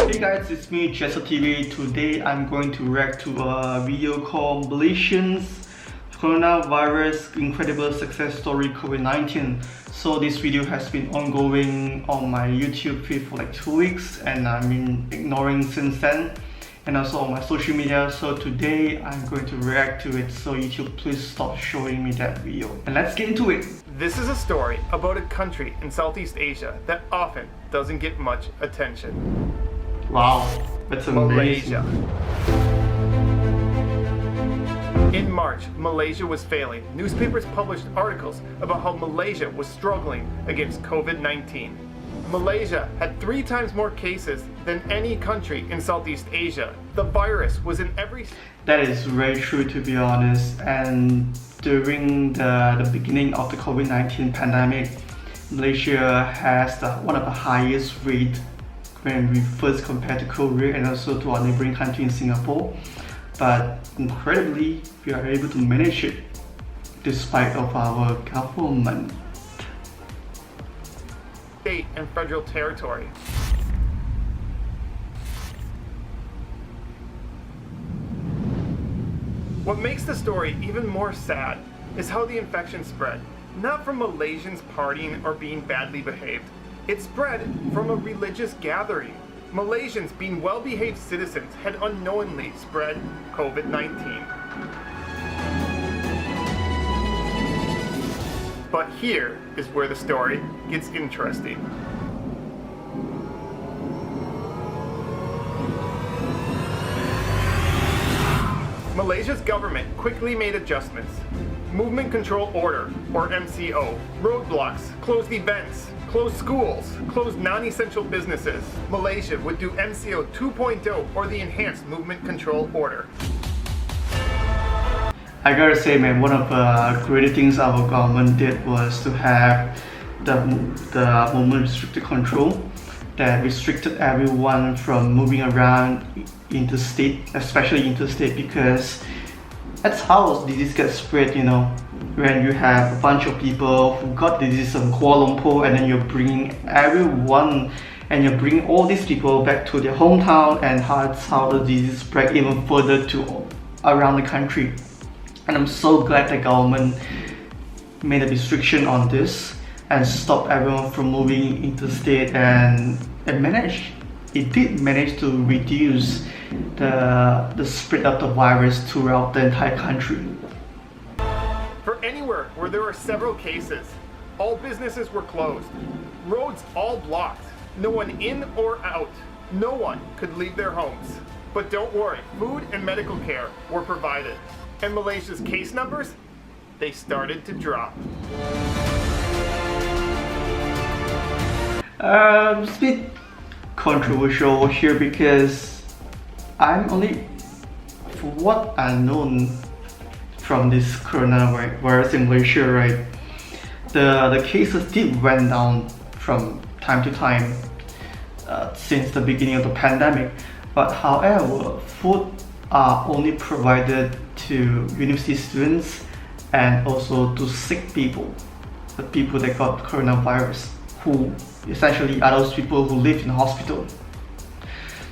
Hey guys, it's me JesterTV. Today I'm going to react to a video called Malaysians Coronavirus Incredible Success Story COVID-19. So this video has been ongoing on my YouTube feed for like 2 weeks and I've been ignoring since then, and also on my social media. So today I'm going to react to it, so YouTube, please stop showing me that video and let's get into it. This is a story about a country in Southeast Asia that often doesn't get much attention. Wow, that's amazing. Malaysia. In March, Malaysia was failing. Newspapers published articles about how Malaysia was struggling against COVID-19. Malaysia had 3 times more cases than any country in Southeast Asia. The virus was in every... That is very true, to be honest. And during the beginning of the COVID-19 pandemic, Malaysia has one of the highest rates when we first compare to Korea and also to our neighboring country in Singapore. But incredibly, we are able to manage it despite of our government. State and federal territory. What makes the story even more sad is how the infection spread, not from Malaysians partying or being badly behaved. It spread from a religious gathering. Malaysians, being well-behaved citizens, had unknowingly spread COVID-19. But here is where the story gets interesting. Malaysia's government quickly made adjustments. Movement Control Order, or MCO, roadblocks, closed events, closed schools, closed non-essential businesses. Malaysia would do MCO 2.0, or the Enhanced Movement Control Order. I gotta say, man, one of the great things our government did was to have the movement restricted control that restricted everyone from moving around interstate, especially interstate, because that's how disease gets spread, you know. When you have a bunch of people who got disease in Kuala Lumpur and then you're bringing everyone and you're bringing all these people back to their hometown, and that's how the disease spread even further to around the country. And I'm so glad the government made a restriction on this and stopped everyone from moving interstate, and it did manage to reduce the spread of the virus throughout the entire country. For anywhere where there were several cases, all businesses were closed, roads all blocked, no one in or out, no one could leave their homes. But don't worry, food and medical care were provided. And Malaysia's case numbers, they started to drop. It's a bit controversial here because I'm only, for what I know from this coronavirus in Malaysia, right? The cases did went down from time to time since the beginning of the pandemic. But however, food are only provided to university students and also to sick people, the people that got coronavirus, who essentially are those people who live in hospital.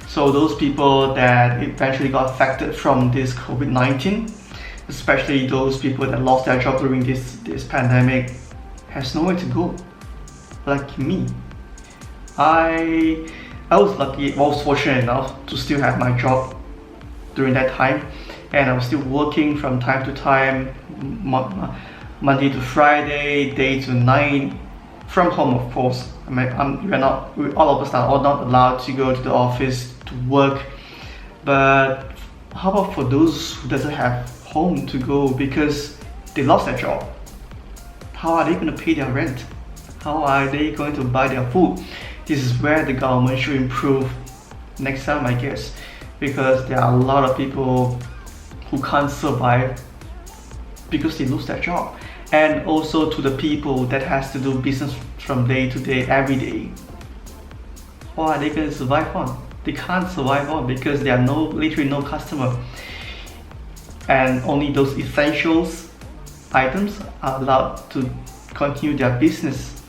So those people that eventually got affected from this COVID-19, especially those people that lost their job during this pandemic, has nowhere to go. Like me, I was lucky, I was fortunate enough to still have my job during that time, and I was still working from time to time, Monday to Friday, day to night, from home, of course. I mean, all of us are not allowed to go to the office to work. But how about for those who doesn't have home to go because they lost their job? How are they going to pay their rent? How are they going to buy their food? This is where the government should improve next time, I guess, because there are a lot of people who can't survive because they lose their job. And also to the people that has to do business from day to day, every day. What are they going to survive on? They can't survive on because there are literally no customer. And only those essentials items are allowed to continue their business.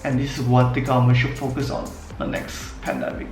And this is what the government should focus on the next pandemic.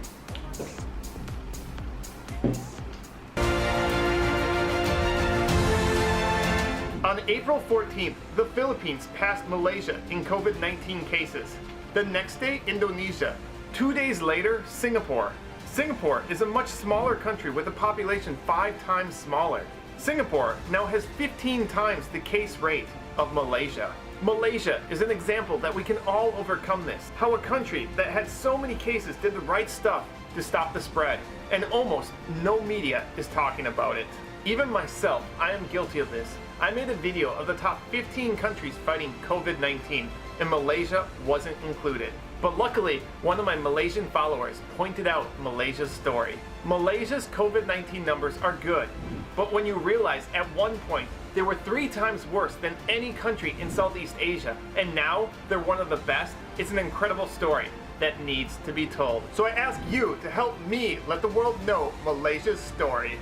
On April 14th, the Philippines passed Malaysia in COVID-19 cases. The next day, Indonesia. 2 days later, Singapore. Singapore is a much smaller country with a population 5 times smaller. Singapore now has 15 times the case rate of Malaysia. Malaysia is an example that we can all overcome this. How a country that had so many cases did the right stuff to stop the spread, and almost no media is talking about it. Even myself, I am guilty of this. I made a video of the top 15 countries fighting COVID-19, and Malaysia wasn't included. But luckily, one of my Malaysian followers pointed out Malaysia's story. Malaysia's COVID-19 numbers are good, but when you realize at one point they were 3 times worse than any country in Southeast Asia, and now they're one of the best, it's an incredible story that needs to be told. So I ask you to help me let the world know Malaysia's story.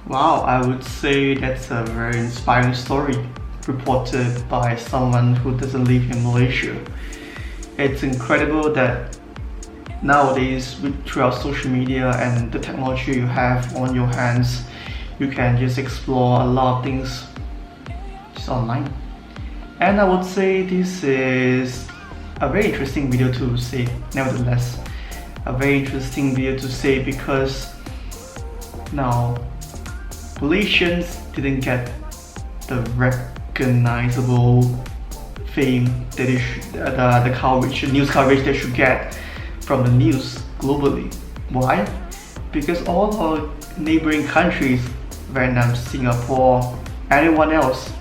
Wow, I would say that's a very inspiring story reported by someone who doesn't live in Malaysia. It's incredible that nowadays, throughout social media and the technology you have on your hands, you can just explore a lot of things just online. And I would say this is a very interesting video to say, nevertheless. A very interesting video to say because now Malaysians didn't get the recognizable fame that they the coverage, news coverage they should get from the news globally. Why? Because all our neighboring countries, Vietnam, Singapore, anyone else,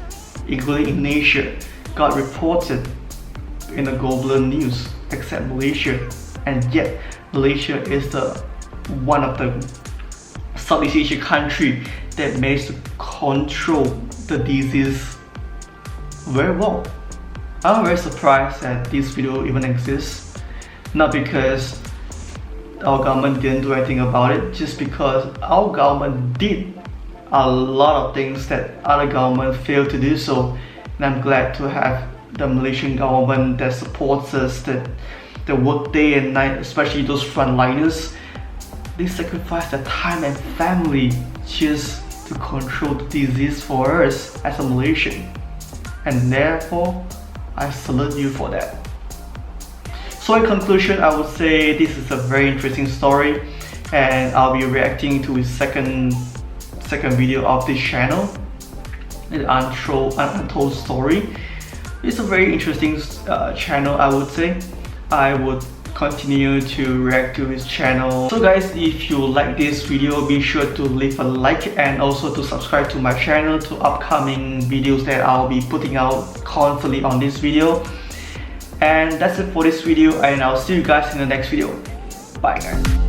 including in Asia, got reported in the global news except Malaysia, and yet Malaysia is the one of the Southeast Asia country that managed to control the disease very well. I'm very surprised that this video even exists. Not because our government didn't do anything about it, just because our government did a lot of things that other governments failed to do so. And I'm glad to have the Malaysian government that supports us, that work day and night, especially those frontliners. They sacrifice their time and family just to control the disease for us as a Malaysian. And therefore, I salute you for that. So in conclusion, I would say this is a very interesting story, and I'll be reacting to his second video of this channel, the Untold Story. It's a very interesting channel, I would say. I would continue to react to his channel. So guys, if you like this video, be sure to leave a like and also to subscribe to my channel to upcoming videos that I'll be putting out constantly on this video. And that's it for this video, and I'll see you guys in the next video. Bye guys.